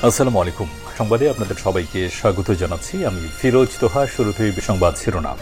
আসসালামু আলাইকুম। সংবাদে আপনাদের সবাইকে স্বাগত জানাচ্ছি। আমি ফিরোজ তোহা। শুরুতেই সংবাদ শিরোনাম।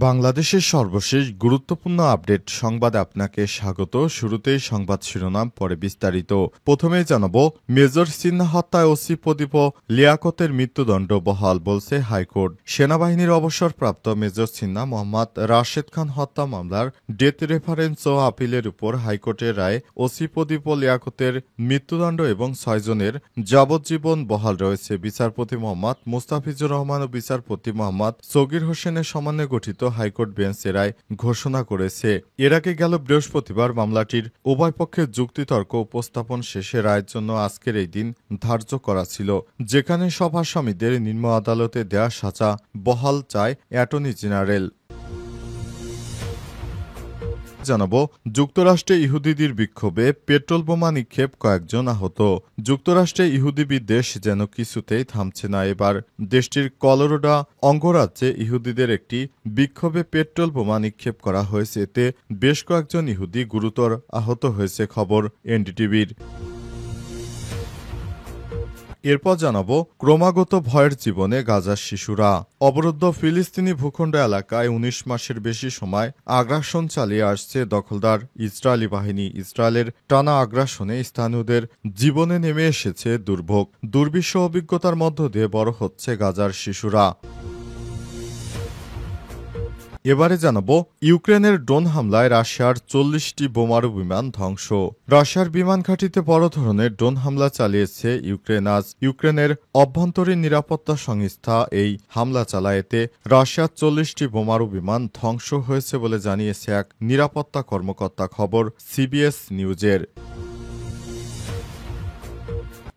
বাংলাদেশের সর্বশেষ গুরুত্বপূর্ণ আপডেট সংবাদে আপনাকে স্বাগত। শুরুতেই সংবাদ শিরোনাম, পরে বিস্তারিত। প্রথমেই জানাব, মেজর সিনহা হত্যায় ওসি প্রদীপ লিয়াকতের মৃত্যুদণ্ড বহাল বলছে হাইকোর্ট। সেনাবাহিনীর অবসরপ্রাপ্ত মেজর সিনহা মোহাম্মদ রাশেদ খান হত্যা মামলার ডেথ রেফারেন্স ও আপিলের উপর হাইকোর্টের রায় ওসি প্রদীপ লিয়াকতের মৃত্যুদণ্ড এবং 6 জনের যাবজ্জীবন বহাল রয়েছে। বিচারপতি মোহাম্মদ মুস্তাফিজুর রহমান ও বিচারপতি মোহাম্মদ সগির হোসেনের সমন্বয়ে গঠিত হাইকোর্ট বেঞ্চ এ রায় ঘোষণা করেছে। এর আগে গেল বৃহস্পতিবার মামলাটির উভয় পক্ষের যুক্তিতর্ক উপস্থাপন শেষে রায়ের জন্য আজকের এই দিন ধার্য করা ছিল, যেখানে সব আসামিদের নিম্ন আদালতে দেয়া সাজা বহাল চায় অ্যাটর্নি জেনারেল। জানাবো, যুক্তরাষ্ট্রে ইহুদিদের বিক্ষোভে পেট্রোল বোমা নিক্ষেপ, কয়েকজন আহত। যুক্তরাষ্ট্রে ইহুদি বিদ্বেষ যেন কিছুতেই থামছে না। এবার দেশটির কলোরাডো অঙ্গরাজ্যে ইহুদিদের একটি বিক্ষোভে পেট্রোল বোমা নিক্ষেপ করা হয়েছে। এতে বেশ কয়েকজন ইহুদি গুরুতর আহত হয়েছে, খবর এনডিটিভির। এরপর জানাবো, ক্রমাগত ভয়ের জীবনে গাজার শিশুরা। অবরুদ্ধ ফিলিস্তিনি ভূখণ্ড এলাকায় ১৯ মাসের বেশি সময় আগ্রাসন চালিয়ে আসছে দখলদার ইসরায়েলি বাহিনী। ইসরায়েলের টানা আগ্রাসনে স্থানীয়দের জীবনে নেমে এসেছে দুর্ভোগ। দুর্বিষহ অভিজ্ঞতার মধ্য দিয়ে বড় হচ্ছে গাজার শিশুরা। এবারে জানাবো, ইউক্রেনের ড্রোন হামলায় রাশিয়ার ৪০টি বোমারু বিমান ধ্বংস। রাশিয়ার বিমান ঘাঁটিতে বড় ধরনের ড্রোন হামলা চালিয়েছে ইউক্রেন। আজ ইউক্রেনের অভ্যন্তরীণ নিরাপত্তা সংস্থা এই হামলা চালায়। এতে রাশিয়ার ৪০টি বোমারু বিমান ধ্বংস হয়েছে বলে জানিয়েছে এক নিরাপত্তা কর্মকর্তা, খবর সিবিএস নিউজের।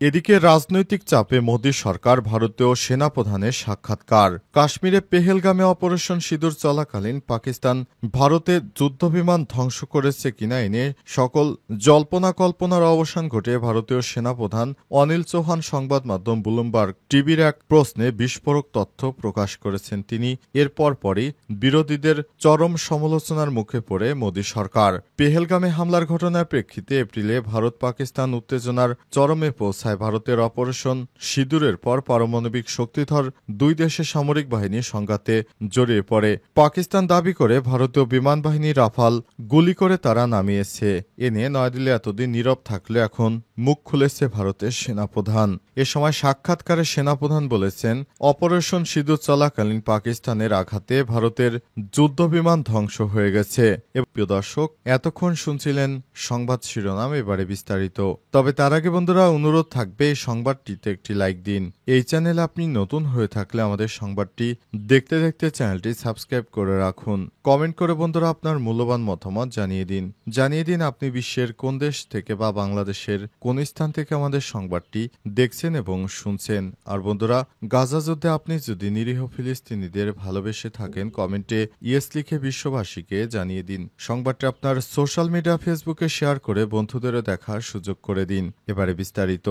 এদিকে রাজনৈতিক চাপে মোদী সরকার ভারতীয় সেনাপ্রধানের সাক্ষাৎকার। কাশ্মীরে পেহেলগামে অপারেশন সিঁদুর চলাকালীন পাকিস্তান ভারতে যুদ্ধবিমান ধ্বংস করেছে কিনা এনে সকল জল্পনা কল্পনার অবসান ঘটে ভারতীয় সেনাপ্রধান অনিল চৌহান সংবাদ মাধ্যম ব্লুমবার্গ টিভির এক প্রশ্নে বিস্ফোরক তথ্য প্রকাশ করেছেন। তিনি এর পরপরই বিরোধীদের চরম সমালোচনার মুখে পড়ে মোদী সরকার। পেহেলগামে হামলার ঘটনার প্রেক্ষিতে এপ্রিলে ভারত পাকিস্তান উত্তেজনার চরমে পৌঁছায়। ভারতের অপারেশন সিঁদুরের পর পারমাণবিক শক্তিধর দুই দেশের সামরিক বাহিনী সংঘাতে জড়িয়ে পড়ে। পাকিস্তান দাবি করে ভারতীয় বিমান বাহিনী রাফাল গুলি করে তারা নামিয়েছে। এ নিয়ে নয়াদিল্লি এতদিন নীরব থাকলে এখন মুখ খুলেছে ভারতের সেনাপ্রধান। এ সময় সাক্ষাৎকারে সেনাপ্রধান বলেছেন, অপারেশন সিঁদুর চলাকালীন পাকিস্তানের আঘাতে ভারতের যুদ্ধবিমান ধ্বংস হয়ে গেছে। প্রিয় দর্শক, এতক্ষণ শুনছিলেন সংবাদ শিরোনাম, এবারে বিস্তারিত। তবে তার আগে বন্ধুরা, অনুরোধ থাকবে এই সংবাদটিতে একটি লাইক দিন। এই চ্যানেলে আপনি নতুন হয়ে থাকলে আমাদের সংবাদটি দেখতে দেখতে চ্যানেলটি সাবস্ক্রাইব করে রাখুন। কমেন্ট করে বন্ধুরা আপনার মূল্যবান মতামত জানিয়ে দিন আপনি বিশ্বের কোন দেশ থেকে বা বাংলাদেশের কোন স্থান থেকে আমাদের সংবাদটি দেখছেন এবং শুনছেন। আর বন্ধুরা, গাজা যুদ্ধে আপনি যদি নিরীহ ফিলিস্তিনিদের ভালোবেসে থাকেন, কমেন্টে ইয়েস লিখে বিশ্ববাসীকে জানিয়ে দিন। সংবাদটি আপনার সোশ্যাল মিডিয়া ফেসবুকে শেয়ার করে বন্ধুদেরও দেখার সুযোগ করে দিন। এবারে বিস্তারিত।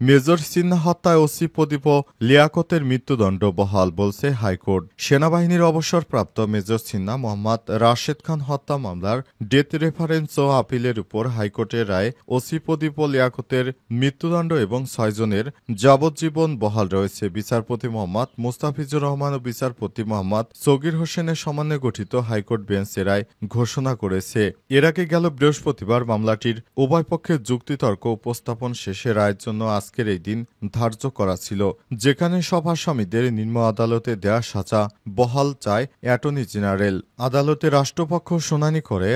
মেজর সিনহা হত্যায় ওসি প্রদীপ লিয়াকতের মৃত্যুদণ্ড বহাল বলছে হাইকোর্ট। সেনাবাহিনীর অবসরপ্রাপ্ত মেজর সিনহা মোহাম্মদ রাশেদ খান হত্যা মামলার ডেথ রেফারেন্স ও আপিলের উপর হাইকোর্টের রায় ওসি প্রদীপ লিয়াকতের মৃত্যুদণ্ড এবং 6 জনের যাবজ্জীবন বহাল রয়েছে। বিচারপতি মোহাম্মদ মুস্তাফিজুর রহমান ও বিচারপতি মোহাম্মদ সগির হোসেনের সমন্বয়ে গঠিত হাইকোর্ট বেঞ্চ এ রায় ঘোষণা করেছে। এর আগে গেল বৃহস্পতিবার মামলাটির উভয় পক্ষের যুক্তিতর্ক উপস্থাপন শেষে রায়ের জন্য আজকের এই দিন ধার্য করা ছিল, যেখানে সব আসামিদের নিম্ন আদালতে দেয়া সাজা বহাল চায় অ্যাটর্নি জেনারেল। আদালতে রাষ্ট্রপক্ষ শুনানি করে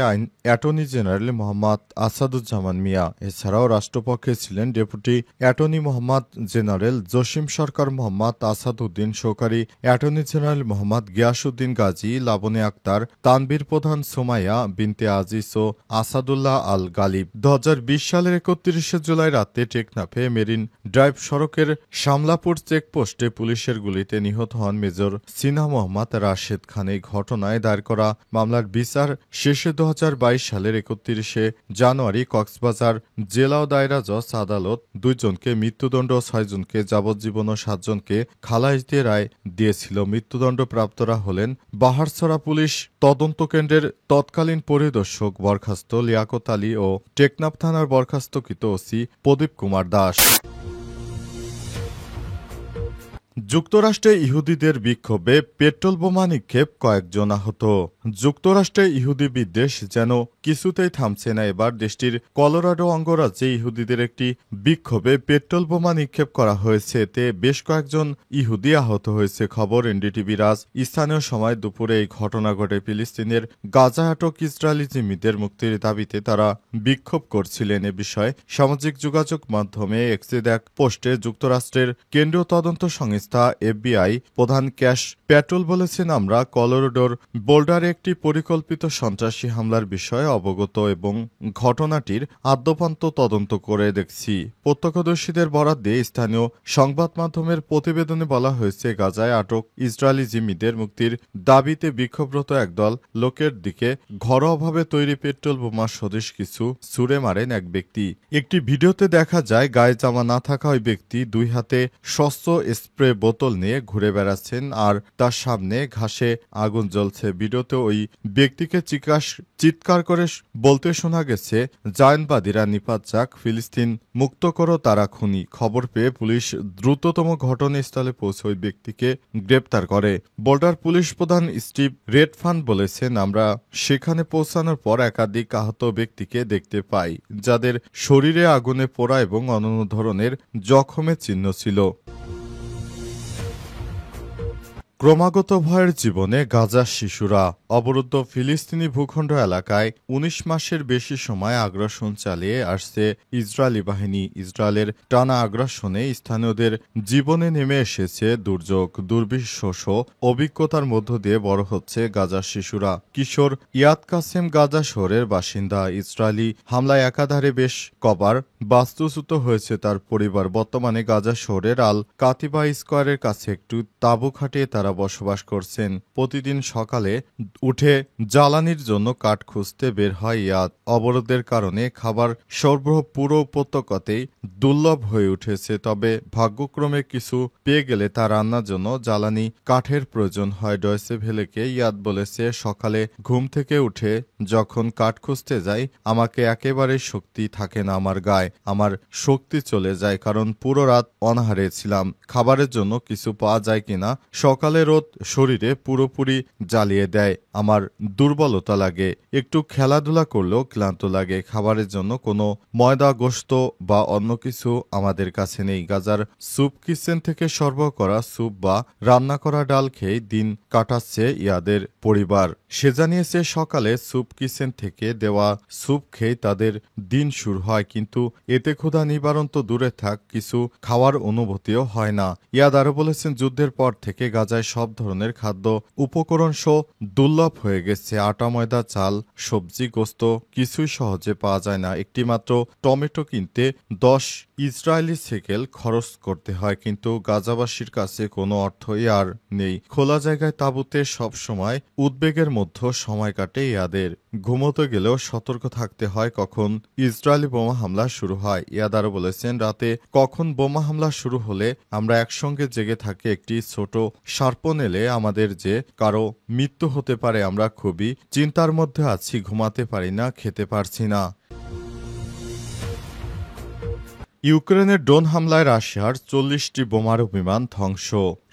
অ্যাটর্নি জেনারেল মোহাম্মদ আসাদুজ্জামান মিয়া। এছাড়াও রাষ্ট্রপক্ষে ছিলেন deputy attorney Mohammad general Jasim Sarkar, Mohammad Asaduddin সহকারী অ্যাটর্নি জেনারেল মোহাম্মদ গিয়াসউদ্দিন গাজী, লাবনী আক্তার, তানভীর প্রধান, সুমাইয়া বিনতে আজিজ ও আসাদুল্লাহ আল গালিব। 2020 সালের 31 জুলাই রাতে টেকনাফে মেরিন ড্রাইভ সড়কের শামলাপুর চেকপোস্টে পুলিশের গুলিতে নিহত হন মেজর সিনা মোহাম্মদ রাশেদ খান। এই ঘটনায় দায়ের করা মামলার বিচার শেষে 2022 সালের 31শে জানুয়ারি কক্সবাজার জেলা ও দায়রা জজ আদালত 2 জনকে মৃত্যুদণ্ড, 6 জনকে যাবজ্জীবন ও 7 জনকে খালাস দিয়ে রায় দিয়েছিল। মৃত্যুদণ্ডপ্রাপ্তরা হলেন বাহারছড়া পুলিশ তদন্ত কেন্দ্রের তৎকালীন পরিদর্শক বরখাস্ত লিয়াকত আলী ও টেকনাফ থানার বরখাস্তকৃত ওসি প্রদীপ কুমার দাস। যুক্তরাষ্ট্রে ইহুদিদের বিক্ষোভে পেট্রোল বোমা নিক্ষেপ, কয়েকজন আহত। যুক্তরাষ্ট্রে ইহুদি বিদ্বেষ যেন কিছুতেই থামছে না। এবার দেশটির কলোরাডো অঙ্গরাজ্যে ইহুদিদের একটি বিক্ষোভে পেট্রোল বোমা নিক্ষেপ করা হয়েছে। এতে বেশ কয়েকজন ইহুদি আহত হয়েছে। খবর এনডিটিভি রাজ। স্থানীয় সময় দুপুরে এই ঘটনা ঘটে। ফিলিস্তিনের গাজায় আটক ইসরায়েলি জিম্মিদের মুক্তির দাবিতে তারা বিক্ষোভ করছিলেন। এ বিষয়ে সামাজিক যোগাযোগ মাধ্যমে এক্সে এক পোস্টে যুক্তরাষ্ট্রের কেন্দ্রীয় তদন্ত সংস্থা এফবিআই প্রধান ক্যাশ প্যাট্রোল বলেছেন, আমরা কলোরাডোর বোল্ডারে একটি পরিকল্পিত সন্ত্রাসী হামলার বিষয়ে অবগত এবং ঘটনাটির আদ্যপান্ত তদন্ত করে দেখছি। প্রত্যক্ষদর্শীদের বরাত দিয়ে স্থানীয় সংবাদ মাধ্যমের প্রতিবেদনে বলা হয়েছে, গাজায় আটক ইসরায়েলি জিম্মিদের মুক্তির দাবিতে বিক্ষোভরত একদল লোকের দিকে ঘরোয়াভাবে তৈরি পেট্রোল বোমা সদৃশ কিছু ছুড়ে মারেন এক ব্যক্তি। একটি ভিডিওতে দেখা যায় গায়ে জামা না থাকা ওই ব্যক্তি 2 হাতে স্বচ্ছ স্প্রে বোতল নিয়ে ঘুরে বেড়াচ্ছেন আর তার সামনে ঘাসে আগুন জ্বলছে। ভিডিওতে ওই ব্যক্তিকে চিৎকার করে বলতে শোনা গেছে, জায়নবাদীরা নিপাত যাক, ফিলিস্তিন মুক্ত করো, তারা খুনি। খবর পেয়ে পুলিশ দ্রুততম ঘটনাস্থলে পৌঁছে ওই ব্যক্তিকে গ্রেপ্তার করে। বোল্ডার পুলিশ প্রধান স্টিভ রেডফান বলেছেন, আমরা সেখানে পৌঁছানোর পর একাধিক আহত ব্যক্তিকে দেখতে পাই যাদের শরীরে আগুনে পোড়া এবং অন্যান্য ধরনের জখমের চিহ্ন ছিল। ক্রমাগত ভয়ের জীবনে গাজার শিশুরা। অবরুদ্ধ ফিলিস্তিনি ভূখণ্ড এলাকায় 19 মাসের বেশি সময় আগ্রাসন চালিয়ে আসছে ইসরায়েলি বাহিনী। ইসরায়েলের টানা আগ্রাসনে স্থানীয়দের জীবনে নেমে এসেছে দুর্যোগ। দুর্বিষহ অভিজ্ঞতার মধ্য দিয়ে বড় হচ্ছে গাজার শিশুরা। কিশোর ইয়াদ কাসেম গাজা শহরের বাসিন্দা। ইসরায়েলি হামলায় একাধারে বেশ কবার বাস্তুচ্যুত হয়েছে তার পরিবার। বর্তমানে গাজা শহরের আল কাতিবা স্কোয়ারের কাছে একটু তাঁবু খাটিয়ে তারা বসবাস করছেন। প্রতিদিন সকালে উঠে জ্বালানির জন্য কাঠ খুঁজতে বের হয় ইয়াদ। অবরোধের কারণে খাবার সরবরাহ পুরো উপত্যকাতেই দুর্লভ হয়ে উঠেছে। তবে ভাগ্যক্রমে কিছু পেয়ে গেলে তা রান্নার জন্য জ্বালানি কাঠের প্রয়োজন হয়। ডয়েচে ভেলেকে ইয়াদ বলেছে, সকালে ঘুম থেকে উঠে যখন কাঠ খুঁজতে যাই আমাকে একেবারে শক্তি থাকে না আমার গায়ে, আমার শক্তি চলে যায়, কারণ পুরো রাত অনাহারে ছিলাম। খাবারের জন্য কিছু পাওয়া যায় কিনা সকালে রোদ শরীরে পুরোপুরি জ্বালিয়ে দেয়, আমার দুর্বলতা লাগে, একটু খেলাধুলা করলেও ক্লান্ত লাগে। খাবারের জন্য কোনো ময়দা, গোশত বা অন্য কিছু আমাদের কাছে নেই। গাজার স্যুপ কিচেন থেকে সরবরাহ করা স্যুপ বা রান্না করা ডাল খেয়ে দিন কাটাচ্ছে ইয়াদের পরিবার। সে জানিয়েছে, সকালে স্যুপ কিচেন থেকে দেওয়া স্যুপ খেয়ে তাদের দিন শুরু হয়, কিন্তু এতে ক্ষুধা নিবারণ তো দূরে থাক, কিছু খাওয়ার অনুভূতিও হয় না। ইয়াদ আরও বলেছেন, যুদ্ধের পর থেকে গাজায় সব ধরনের খাদ্য উপকরণ দুর্লভ হয়ে গেছে। আটা, ময়দা, চাল, সবজি, গোস্ত কিছুই সহজে পাওয়া যায় না। একটিমাত্র টমেটো কিনতে 10 ইসরায়েলি সেকেল খরচ করতে হয়, কিন্তু গাজাবাসীর কাছে কোনো অর্থই আর নেই। খোলা জায়গায় তাঁবুতে সব সময় উদ্বেগের মধ্যে সময় কাটে ইয়াদের। ঘুমোতে গেলেও সতর্ক থাকতে হয় কখন ইসরায়েলি বোমা হামলা শুরু হয়। ইয়াদ আরও বলেছেন, রাতে কখন বোমা হামলা শুরু হলে আমরা একসঙ্গে জেগে থাকি। একটি ছোট সার্পণ এলে আমাদের যে কারো মৃত্যু হতে পারে, আমরা খুবই চিন্তার মধ্যে আছি, ঘুমাতে পারি না, খেতে পারছি না। ইউক্রেনের ড্রোন হামলায় রাশিয়ার 40টি বোমারু বিমান ধ্বংস।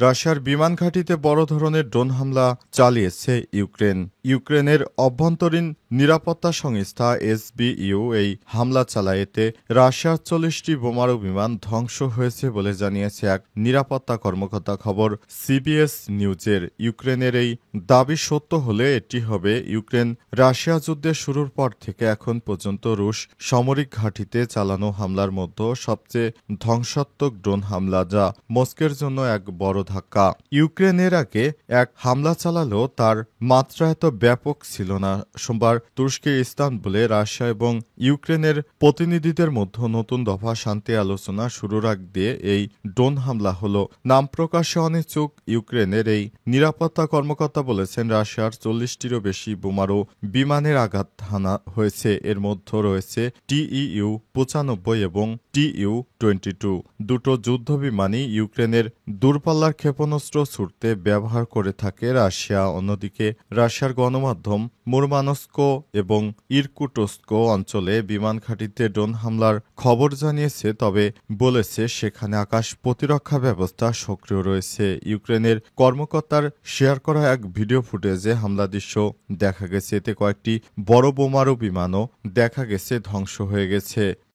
রাশিয়ার বিমান ঘাঁটিতে বড় ধরনের ড্রোন হামলা চালিয়েছে ইউক্রেন। ইউক্রেনের অভ্যন্তরীণ নিরাপত্তা সংস্থা এসবিইউ এই হামলা চালায়। এতে রাশিয়ার 40টি বোমারু বিমান ধ্বংস হয়েছে বলে জানিয়েছে এক নিরাপত্তা কর্মকর্তা। খবর সিবিএস নিউজের। ইউক্রেনের এই দাবি সত্য হলে এটি হবে ইউক্রেন রাশিয়া যুদ্ধের শুরুর পর থেকে এখন পর্যন্ত রুশ সামরিক ঘাঁটিতে চালানো হামলার মধ্যে সবচেয়ে ধ্বংসাত্মক ড্রোন হামলা, যা মস্কোর জন্য এক বড় ধাক্কা। ইউক্রেনের আগে এক হামলা চালালেও তার মাত্রা এত ব্যাপক ছিল না। সোমবার তুরস্কের ইস্তানবুলে রাশিয়া এবং ইউক্রেনের প্রতিনিধিদের মধ্যে নতুন দফা শান্তি আলোচনা শুরুর আগ দিয়ে এই ড্রোন হামলা হলো। নাম প্রকাশে অনিচ্ছুক ইউক্রেনের এই নিরাপত্তা কর্মকর্তা বলেছেন, রাশিয়ার 40টিরও বেশি বোমারু বিমানের আঘাত হানা হয়েছে। এর মধ্যে রয়েছে TU-95 এবং TU-22 দুটো যুদ্ধবিমানই ইউক্রেনের দূরপাল্লার ক্ষেপণাস্ত্র ছুড়তে ব্যবহার করে থাকে রাশিয়া। অন্যদিকে রাশিয়ার গণমাধ্যম মুরমানস্ক এবং ইরকুটস্ক অঞ্চলে বিমান ঘাঁটিতে ড্রোন হামলার খবর জানিয়েছে, তবে বলেছে সেখানে আকাশ প্রতিরক্ষা ব্যবস্থা সক্রিয় রয়েছে। ইউক্রেনের কর্মকর্তার শেয়ার করা এক ভিডিও ফুটেজে হামলা দৃশ্য দেখা গেছে। এতে কয়েকটি বড় বোমারু বিমানও দেখা গেছে ধ্বংস হয়ে গেছে।